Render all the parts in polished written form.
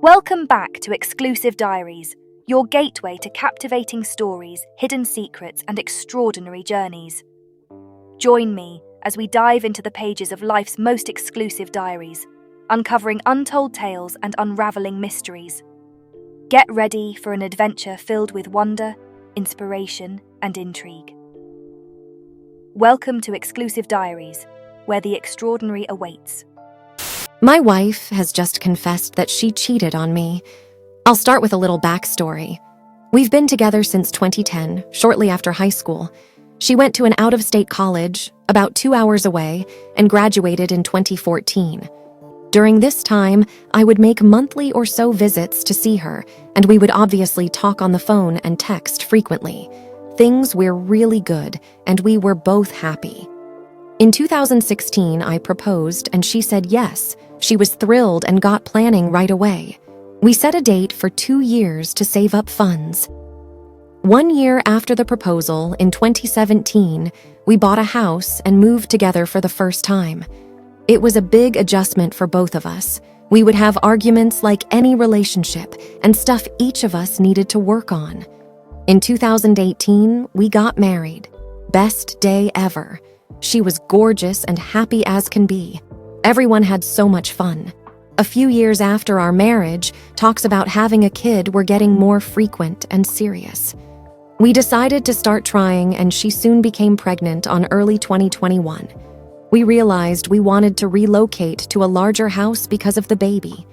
Welcome back to Exclusive Diaries, your gateway to captivating stories, hidden secrets, and extraordinary journeys. Join me as we dive into the pages of life's most exclusive diaries, uncovering untold tales and unraveling mysteries. Get ready for an adventure filled with wonder, inspiration, and intrigue. Welcome to Exclusive Diaries, where the extraordinary awaits. My wife has just confessed that she cheated on me. I'll start with a little backstory. We've been together since 2010, shortly after high school. She went to an out-of-state college, about 2 hours away, and graduated in 2014. During this time, I would make monthly or so visits to see her, and we would obviously talk on the phone and text frequently. Things were really good, and we were both happy. In 2016, I proposed, and she said yes. She was thrilled and got planning right away. We set a date for 2 years to save up funds. 1 year after the proposal, in 2017, we bought a house and moved together for the first time. It was a big adjustment for both of us. We would have arguments like any relationship and stuff each of us needed to work on. In 2018, we got married. Best day ever. She was gorgeous and happy as can be. Everyone had so much fun. A few years after our marriage, talks about having a kid were getting more frequent and serious. We decided to start trying, and she soon became pregnant on early 2021. We realized we wanted to relocate to a larger house because of the baby.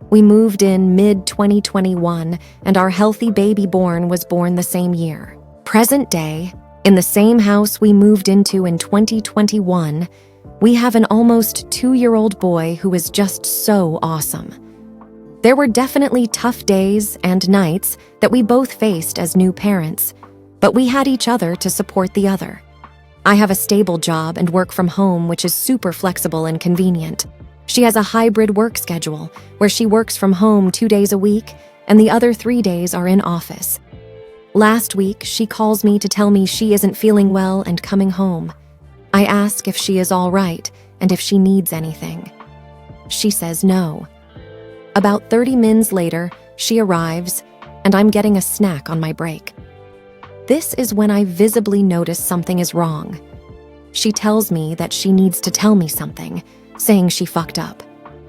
We moved in mid-2021, and our healthy baby was born the same year. Present day, in the same house we moved into in 2021, we have an almost 2-year-old boy who is just so awesome. There were definitely tough days and nights that we both faced as new parents, but we had each other to support the other. I have a stable job and work from home, which is super flexible and convenient. She has a hybrid work schedule where she works from home 2 days a week and the other 3 days are in office. Last week, she calls me to tell me she isn't feeling well and coming home. I ask if she is all right and if she needs anything. She says no. About 30 minutes later, she arrives, and I'm getting a snack on my break. This is when I visibly notice something is wrong. She tells me that she needs to tell me something, saying she fucked up.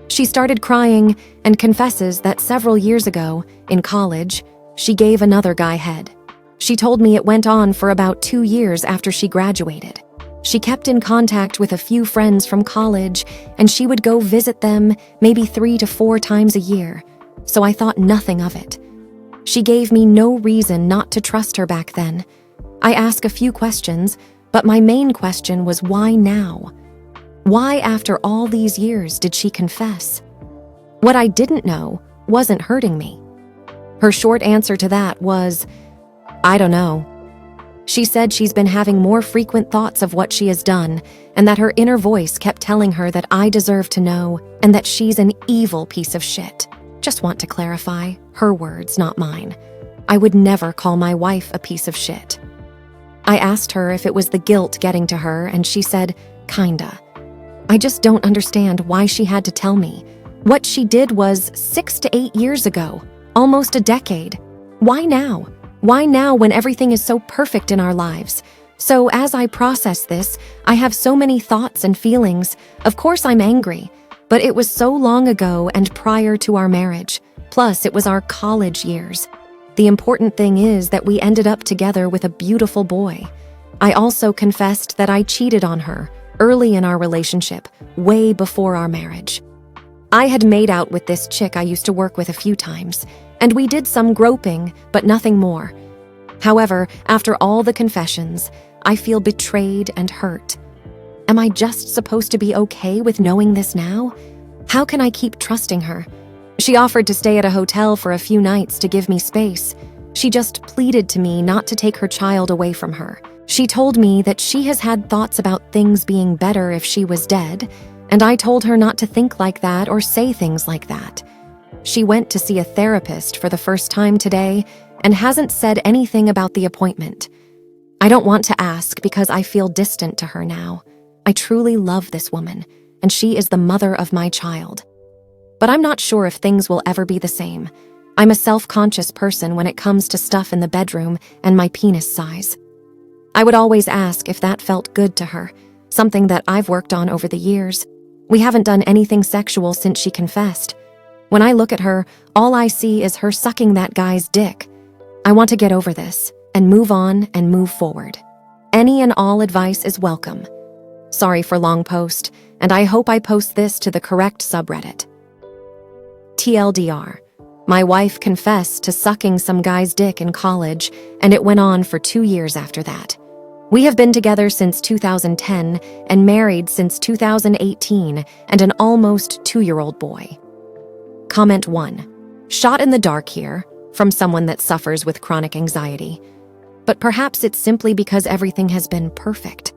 She started crying and confesses that several years ago, in college, she gave another guy head. She told me it went on for about 2 years after she graduated. She kept in contact with a few friends from college, and she would go visit them maybe 3 to 4 times a year, so I thought nothing of it. She gave me no reason not to trust her back then. I asked a few questions, but my main question was why now? Why after all these years did she confess? What I didn't know wasn't hurting me. Her short answer to that was, I don't know. She said she's been having more frequent thoughts of what she has done, and that her inner voice kept telling her that I deserve to know and that she's an evil piece of shit. Just want to clarify, her words, not mine. I would never call my wife a piece of shit. I asked her if it was the guilt getting to her, and she said, kinda. I just don't understand why she had to tell me. What she did was 6 to 8 years ago, almost a decade. Why now? Why now when everything is so perfect in our lives? So as I process this, I have so many thoughts and feelings. Of course I'm angry, but it was so long ago and prior to our marriage. Plus, it was our college years. The important thing is that we ended up together with a beautiful boy. I also confessed that I cheated on her early in our relationship, way before our marriage. I had made out with this chick I used to work with a few times, and we did some groping, but nothing more. However, after all the confessions, I feel betrayed and hurt. Am I just supposed to be okay with knowing this now? How can I keep trusting her? She offered to stay at a hotel for a few nights to give me space. She just pleaded to me not to take her child away from her. She told me that she has had thoughts about things being better if she was dead, and I told her not to think like that or say things like that. She went to see a therapist for the first time today and hasn't said anything about the appointment. I don't want to ask because I feel distant to her now. I truly love this woman, and she is the mother of my child. But I'm not sure if things will ever be the same. I'm a self-conscious person when it comes to stuff in the bedroom and my penis size. I would always ask if that felt good to her, something that I've worked on over the years. We haven't done anything sexual since she confessed. When I look at her, all I see is her sucking that guy's dick. I want to get over this and move on and move forward. Any and all advice is welcome. Sorry for long post, and I hope I post this to the correct subreddit. TLDR. My wife confessed to sucking some guy's dick in college, and it went on for 2 years after that. We have been together since 2010 and married since 2018 and an almost 2-year-old boy. Comment 1. Shot in the dark here, from someone that suffers with chronic anxiety. But perhaps it's simply because everything has been perfect.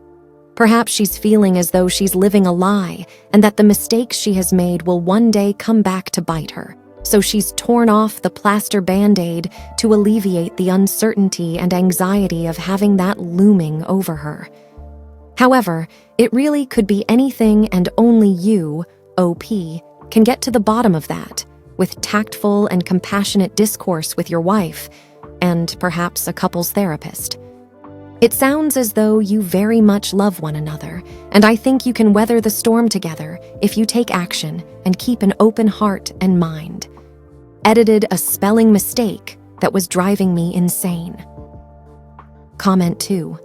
Perhaps she's feeling as though she's living a lie and that the mistakes she has made will one day come back to bite her. So she's torn off the plaster Band-Aid to alleviate the uncertainty and anxiety of having that looming over her. However, it really could be anything, and only you, OP, can get to the bottom of that with tactful and compassionate discourse with your wife and perhaps a couples therapist. It sounds as though you very much love one another, and I think you can weather the storm together if you take action and keep an open heart and mind. Edited a spelling mistake that was driving me insane. Comment 2.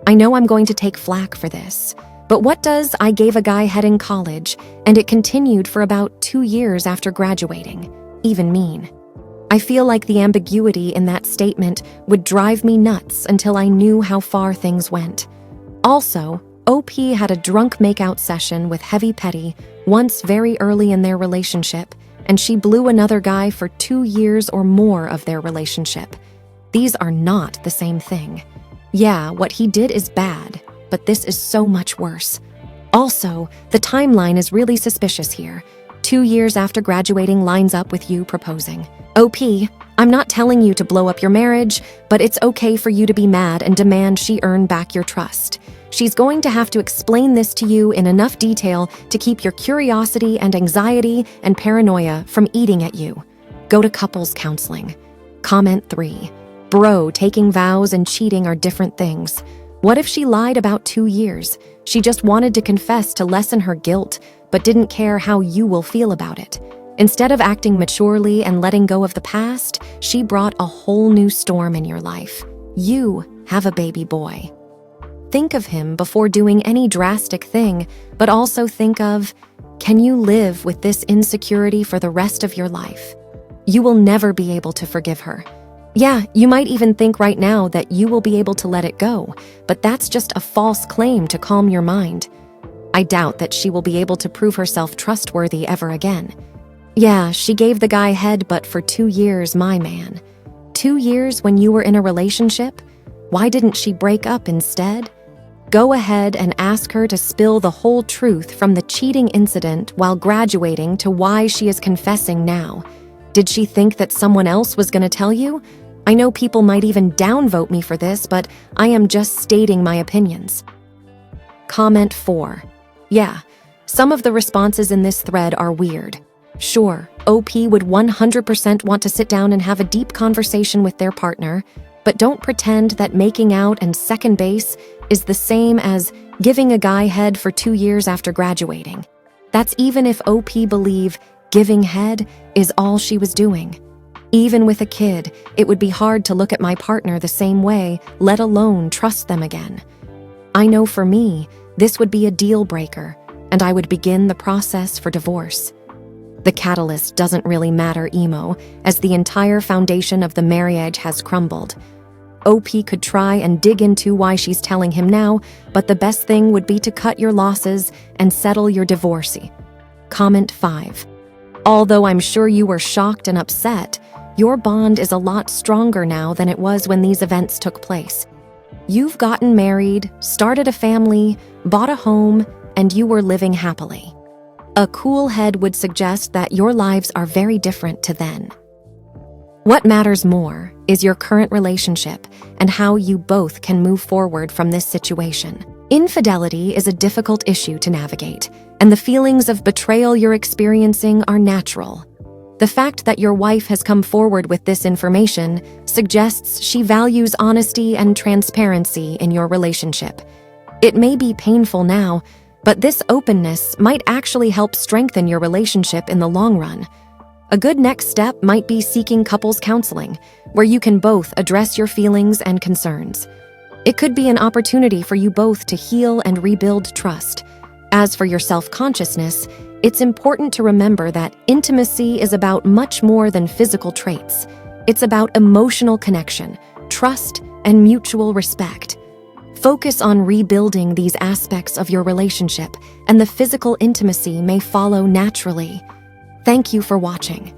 I know I'm going to take flack for this, but what does "I gave a guy head in college and it continued for about 2 years after graduating" even mean? I feel like the ambiguity in that statement would drive me nuts until I knew how far things went. Also, OP had a drunk makeout session with Heavy Petty once very early in their relationship, and she blew another guy for 2 years or more of their relationship. These are not the same thing. Yeah, what he did is bad, but this is so much worse. Also, the timeline is really suspicious here. 2 years after graduating lines up with you proposing. OP, I'm not telling you to blow up your marriage, but it's okay for you to be mad and demand she earn back your trust. She's going to have to explain this to you in enough detail to keep your curiosity and anxiety and paranoia from eating at you. Go to couples counseling. Comment 3. Bro, taking vows and cheating are different things. What if she lied about 2 years? She just wanted to confess to lessen her guilt, but didn't care how you will feel about it. Instead of acting maturely and letting go of the past, she brought a whole new storm in your life. You have a baby boy. Think of him before doing any drastic thing, but also think of, can you live with this insecurity for the rest of your life? You will never be able to forgive her. Yeah, you might even think right now that you will be able to let it go, but that's just a false claim to calm your mind. I doubt that she will be able to prove herself trustworthy ever again. Yeah, she gave the guy head, but for 2 years, my man. 2 years when you were in a relationship? Why didn't she break up instead? Go ahead and ask her to spill the whole truth from the cheating incident while graduating to why she is confessing now. Did she think that someone else was going to tell you? I know people might even downvote me for this, but I am just stating my opinions. Comment 4. Yeah, some of the responses in this thread are weird. Sure, OP would 100% want to sit down and have a deep conversation with their partner, but don't pretend that making out and second base is the same as giving a guy head for 2 years after graduating. That's even if OP believe giving head is all she was doing. Even with a kid, it would be hard to look at my partner the same way, let alone trust them again. I know for me, this would be a deal breaker, and I would begin the process for divorce. The catalyst doesn't really matter, emo, as the entire foundation of the marriage has crumbled. OP could try and dig into why she's telling him now, but the best thing would be to cut your losses and settle your divorcee. Comment 5. Although I'm sure you were shocked and upset, your bond is a lot stronger now than it was when these events took place. You've gotten married, started a family, bought a home, and you were living happily. A cool head would suggest that your lives are very different to then. What matters more is your current relationship and how you both can move forward from this situation. Infidelity is a difficult issue to navigate, and the feelings of betrayal you're experiencing are natural. The fact that your wife has come forward with this information suggests she values honesty and transparency in your relationship. It may be painful now, but this openness might actually help strengthen your relationship in the long run. A good next step might be seeking couples counseling, where you can both address your feelings and concerns. It could be an opportunity for you both to heal and rebuild trust. As for your self-consciousness, it's important to remember that intimacy is about much more than physical traits. It's about emotional connection, trust, and mutual respect. Focus on rebuilding these aspects of your relationship, and the physical intimacy may follow naturally. Thank you for watching.